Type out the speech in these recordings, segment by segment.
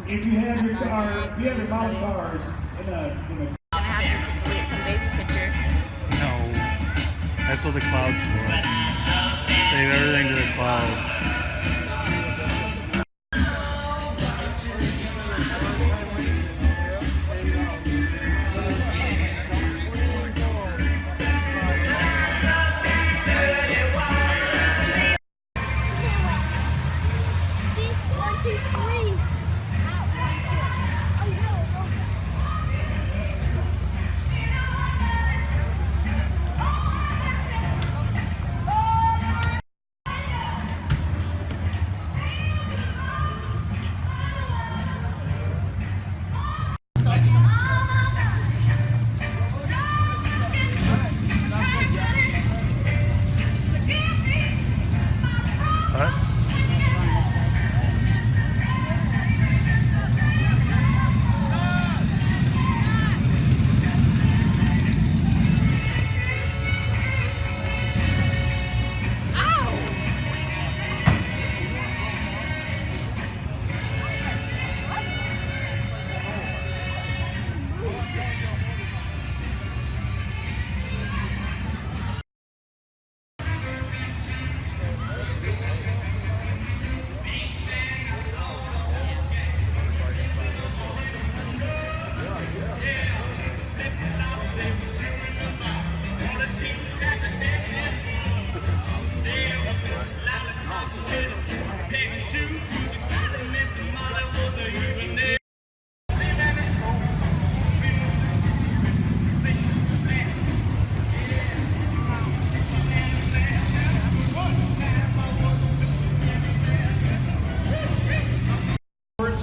If you have your car, if you have your model cars in a Gonna have to complete some baby pictures. No, that's what the cloud's for. Save everything to the cloud.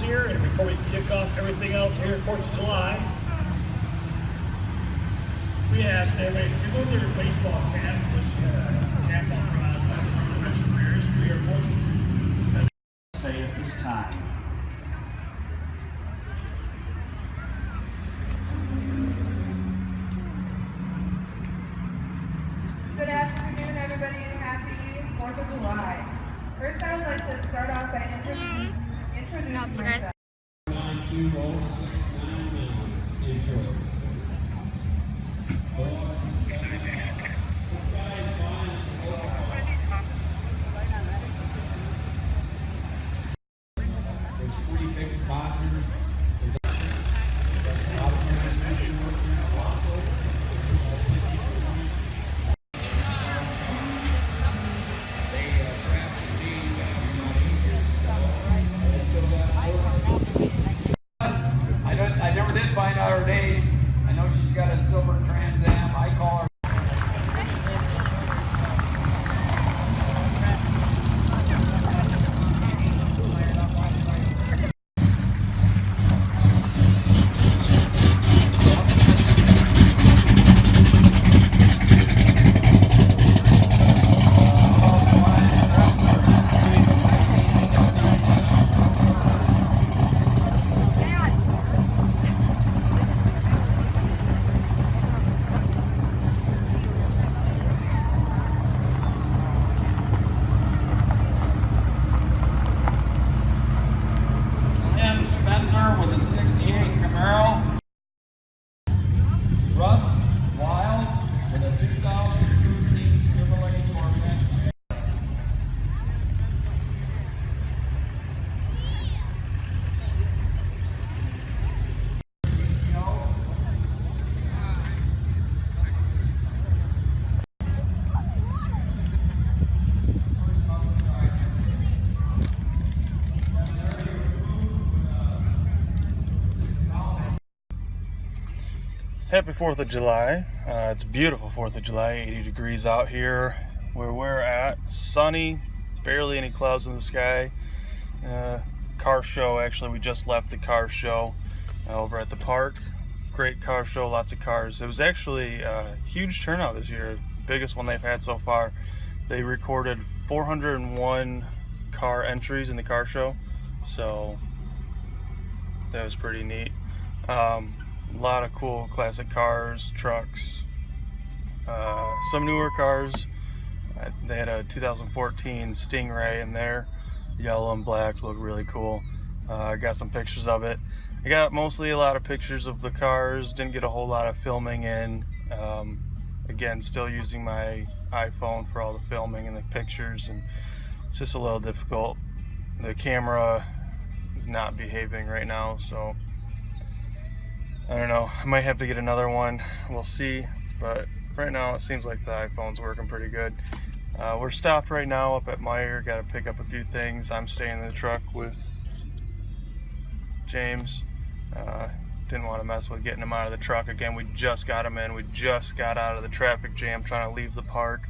here, and before we kick off everything else here at 4th of July, we asked everybody, if you go to their baseball camp, which camp on the careers, we are going to say at this time. Good afternoon, everybody, and happy 4th of July. First, I would like to start off by introducing myself. 3 big sponsors. I never did find out her name. I know she's got a silver Trans Am. I call her. With a 68 Camaro. Russ Wild with a 2013 Chevrolet Corvette. Happy 4th of July. It's a beautiful 4th of July, 80 degrees out here where we're at. Sunny, barely any clouds in the sky. Car show, actually, we just left the car show over at the park. Great car show, lots of cars. It was actually a huge turnout this year, biggest one they've had so far. They recorded 401 car entries in the car show, so that was pretty neat. A lot of cool classic cars, trucks, some newer cars. They had a 2014 Stingray in there. yellow and black, look really cool. I got some pictures of it. I got mostly a lot of pictures of the cars, didn't get a whole lot of filming in. Again, still using my iPhone for all the filming and the pictures, and it's just a little difficult. The camera is not behaving right now, so I don't know. I might have to get another one. We'll see. But right now it seems like the iPhone's working pretty good. We're stopped right now up at Meyer. Got to pick up a few things. I'm staying in the truck with James. Didn't want to mess with getting him out of the truck again. We just got him in. We just got out of the traffic jam trying to leave the park.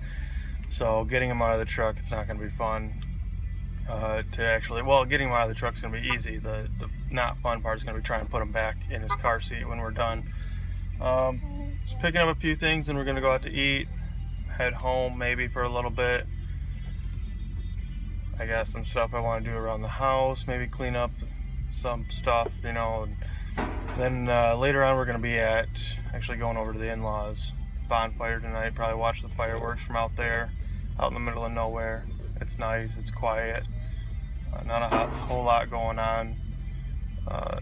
So getting him out of the truck, it's not going to be fun. Getting him out of the truck is going to be easy. The not fun part is going to be trying to put him back in his car seat when we're done. Just picking up a few things, and we're going to go out to eat, head home maybe for a little bit. I got some stuff I want to do around the house, maybe clean up some stuff, you know. And then later on we're going to be actually going over to the in-laws bonfire tonight, probably watch the fireworks from out there, out in the middle of nowhere. It's nice, it's quiet, not a whole lot going on.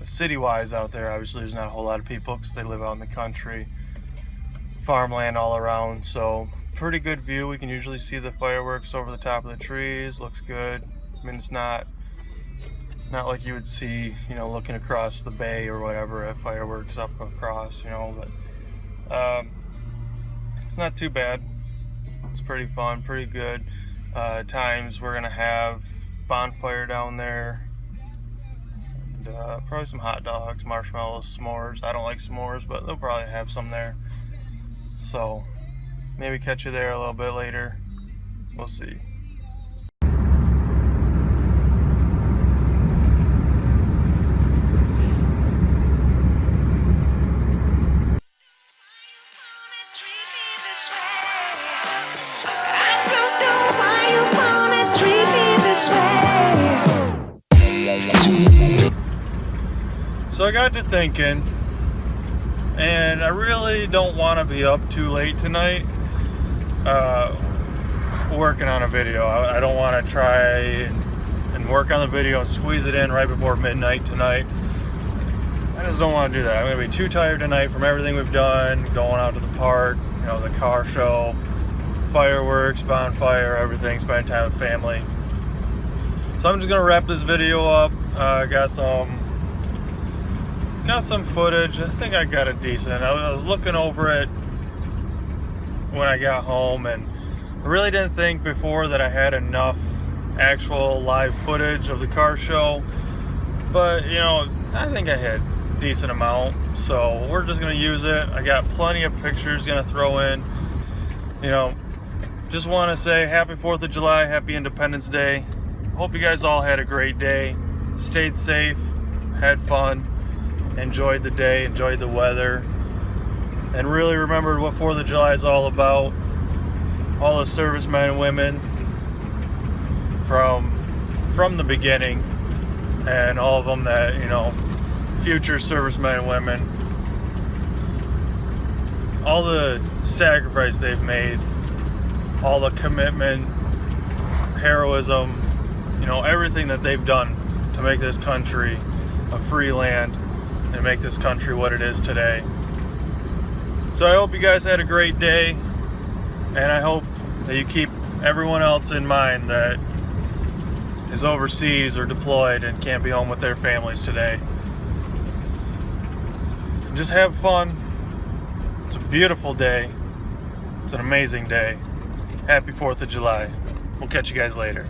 City-wise out there, obviously there's not a whole lot of people because they live out in the country. Farmland all around, so pretty good view. We can usually see the fireworks over the top of the trees. Looks good. I mean, it's not like you would see, you know, looking across the bay or whatever at fireworks up across, you know, but it's not too bad. It's pretty fun, pretty good. Times we're gonna have bonfire down there, and probably some hot dogs, marshmallows, s'mores. I don't like s'mores, but they'll probably have some there. So maybe catch you there a little bit later. We'll see. So I got to thinking, and I really don't want to be up too late tonight working on a video. I don't want to try and work on the video and squeeze it in right before midnight tonight. I just don't want to do that. I'm going to be too tired tonight from everything we've done, going out to the park, you know, the car show, fireworks, bonfire, everything, spending time with family. So I'm just going to wrap this video up. Got some footage. I think I got it decent. I was looking over it when I got home, and I really didn't think before that I had enough actual live footage of the car show, but you know, I think I had a decent amount, so we're just gonna use it. I got plenty of pictures gonna throw in. You know, just want to say happy 4th of July, happy Independence Day. Hope you guys all had a great day, stayed safe, had fun, enjoyed the day, enjoyed the weather, and really remembered what 4th of July is all about. All the servicemen and women from the beginning, and all of them that, you know, future servicemen and women, all the sacrifice they've made, all the commitment, heroism, you know, everything that they've done to make this country a free land and make this country what it is today. So I hope you guys had a great day, and I hope that you keep everyone else in mind that is overseas or deployed and can't be home with their families today. And just have fun. It's a beautiful day. It's an amazing day. Happy 4th of July. We'll catch you guys later.